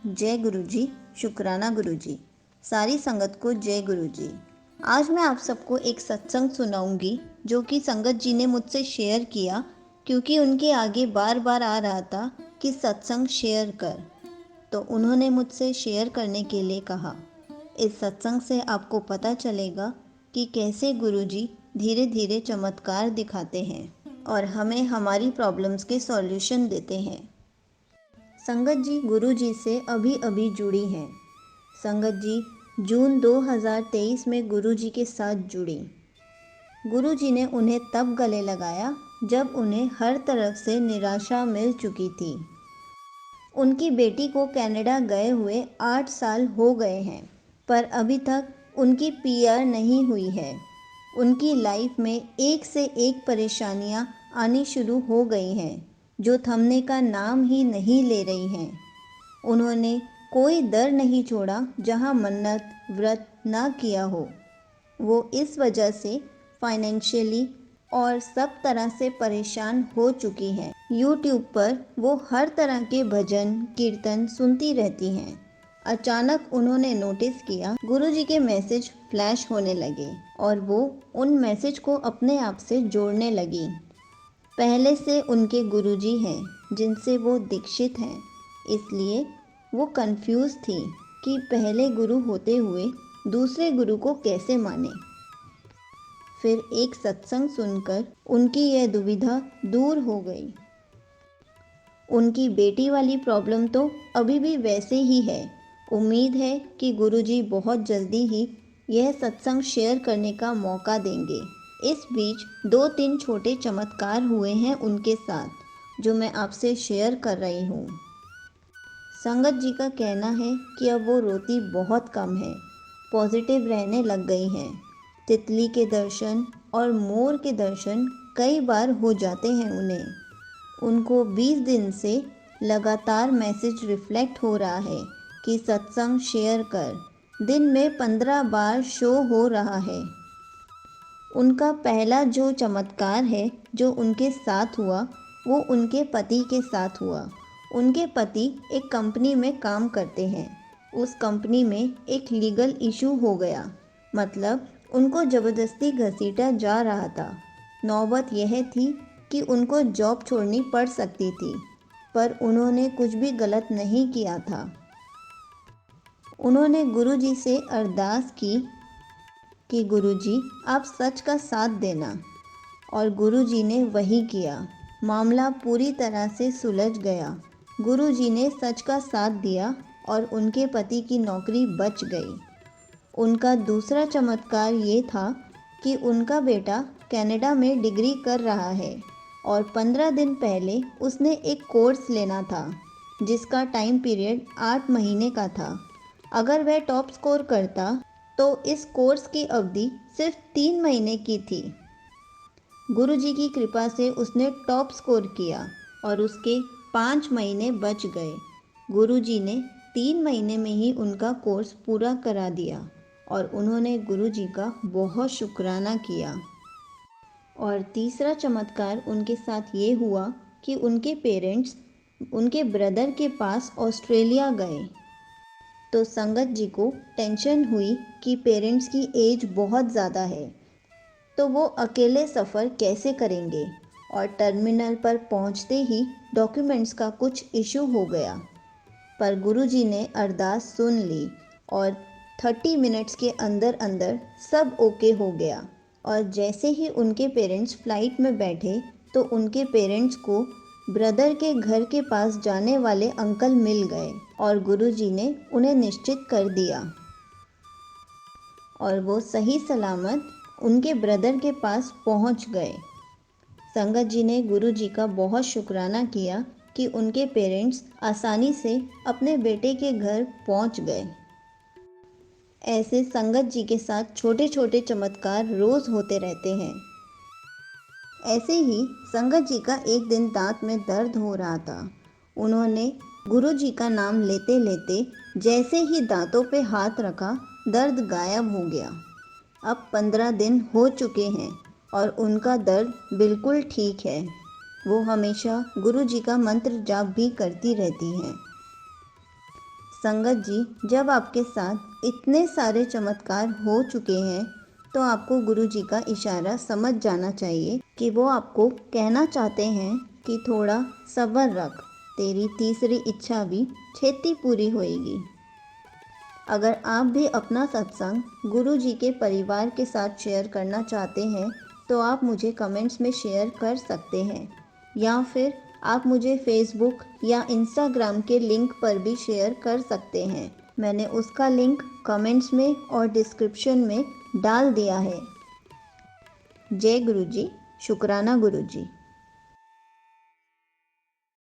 जय गुरुजी, शुक्राना गुरुजी, सारी संगत को जय गुरुजी। आज मैं आप सबको एक सत्संग सुनाऊंगी जो कि संगत जी ने मुझसे शेयर किया, क्योंकि उनके आगे बार बार आ रहा था कि सत्संग शेयर कर, तो उन्होंने मुझसे शेयर करने के लिए कहा। इस सत्संग से आपको पता चलेगा कि कैसे गुरुजी धीरे धीरे चमत्कार दिखाते हैं और हमें हमारी प्रॉब्लम्स के सॉल्यूशन देते हैं। संगत जी गुरुजी से अभी अभी जुड़ी हैं। संगत जी जून 2023 में गुरुजी के साथ जुड़ी। गुरुजी ने उन्हें तब गले लगाया जब उन्हें हर तरफ से निराशा मिल चुकी थी। उनकी बेटी को कनाडा गए हुए 8 साल हो गए हैं, पर अभी तक उनकी पीआर नहीं हुई है। उनकी लाइफ में एक से एक परेशानियां आनी शुरू हो गई हैं, जो थमने का नाम ही नहीं ले रही हैं। उन्होंने कोई दर नहीं छोड़ा जहां मन्नत व्रत ना किया हो। वो इस वजह से फाइनेंशियली और सब तरह से परेशान हो चुकी हैं। यूट्यूब पर वो हर तरह के भजन कीर्तन सुनती रहती हैं। अचानक उन्होंने नोटिस किया गुरुजी के मैसेज फ्लैश होने लगे और वो उन मैसेज को अपने आप से जोड़ने लगी। पहले से उनके गुरुजी हैं जिनसे वो दीक्षित हैं, इसलिए वो कंफ्यूज थी कि पहले गुरु होते हुए दूसरे गुरु को कैसे माने। फिर एक सत्संग सुनकर उनकी यह दुविधा दूर हो गई। उनकी बेटी वाली प्रॉब्लम तो अभी भी वैसे ही है। उम्मीद है कि गुरुजी बहुत जल्दी ही यह सत्संग शेयर करने का मौका देंगे। इस बीच 2-3 छोटे चमत्कार हुए हैं उनके साथ, जो मैं आपसे शेयर कर रही हूँ। संगत जी का कहना है कि अब वो रोती बहुत कम है, पॉजिटिव रहने लग गई हैं। तितली के दर्शन और मोर के दर्शन कई बार हो जाते हैं उन्हें। उनको 20 दिन से लगातार मैसेज रिफ्लेक्ट हो रहा है कि सत्संग शेयर कर। दिन में 15 बार शो हो रहा है। उनका पहला जो चमत्कार है जो उनके साथ हुआ, वो उनके पति के साथ हुआ। उनके पति एक कंपनी में काम करते हैं। उस कंपनी में एक लीगल इशू हो गया, मतलब उनको ज़बरदस्ती घसीटा जा रहा था। नौबत यह थी कि उनको जॉब छोड़नी पड़ सकती थी, पर उन्होंने कुछ भी गलत नहीं किया था। उन्होंने गुरुजी से अरदास की कि गुरुजी आप सच का साथ देना, और गुरुजी ने वही किया। मामला पूरी तरह से सुलझ गया। गुरुजी ने सच का साथ दिया और उनके पति की नौकरी बच गई। उनका दूसरा चमत्कार ये था कि उनका बेटा कनाडा में डिग्री कर रहा है और 15 दिन पहले उसने एक कोर्स लेना था जिसका टाइम पीरियड 8 महीने का था। अगर वह टॉप स्कोर करता तो इस कोर्स की अवधि सिर्फ 3 महीने की थी। गुरुजी की कृपा से उसने टॉप स्कोर किया और उसके 5 महीने बच गए। गुरुजी ने 3 महीने में ही उनका कोर्स पूरा करा दिया और उन्होंने गुरुजी का बहुत शुक्राना किया। और तीसरा चमत्कार उनके साथ ये हुआ कि उनके पेरेंट्स उनके ब्रदर के पास ऑस्ट्रेलिया गए। तो संगत जी को टेंशन हुई कि पेरेंट्स की एज बहुत ज़्यादा है, तो वो अकेले सफ़र कैसे करेंगे। और टर्मिनल पर पहुंचते ही डॉक्यूमेंट्स का कुछ इशू हो गया, पर गुरुजी ने अरदास सुन ली और 30 मिनट्स के अंदर अंदर सब ओके हो गया। और जैसे ही उनके पेरेंट्स फ़्लाइट में बैठे तो उनके पेरेंट्स को ब्रदर के घर के पास जाने वाले अंकल मिल गए और गुरुजी ने उन्हें निश्चित कर दिया और वो सही सलामत उनके ब्रदर के पास पहुंच गए। संगत जी ने गुरुजी का बहुत शुक्राना किया कि उनके पेरेंट्स आसानी से अपने बेटे के घर पहुंच गए। ऐसे संगत जी के साथ छोटे छोटे चमत्कार रोज़ होते रहते हैं। ऐसे ही संगत जी का एक दिन दांत में दर्द हो रहा था। उन्होंने गुरुजी का नाम लेते लेते जैसे ही दांतों पे हाथ रखा, दर्द गायब हो गया। अब 15 दिन हो चुके हैं और उनका दर्द बिल्कुल ठीक है। वो हमेशा गुरुजी का मंत्र जाप भी करती रहती हैं। संगत जी, जब आपके साथ इतने सारे चमत्कार हो चुके हैं तो आपको गुरु जी का इशारा समझ जाना चाहिए कि वो आपको कहना चाहते हैं कि थोड़ा सब्र रख, तेरी तीसरी इच्छा भी छेती पूरी होएगी। अगर आप भी अपना सत्संग गुरु जी के परिवार के साथ शेयर करना चाहते हैं तो आप मुझे कमेंट्स में शेयर कर सकते हैं, या फिर आप मुझे फेसबुक या इंस्टाग्राम के लिंक पर भी शेयर कर सकते हैं। मैंने उसका लिंक कमेंट्स में और डिस्क्रिप्शन में डाल दिया है। जय गुरु जी। शुक्राना गुरु जी।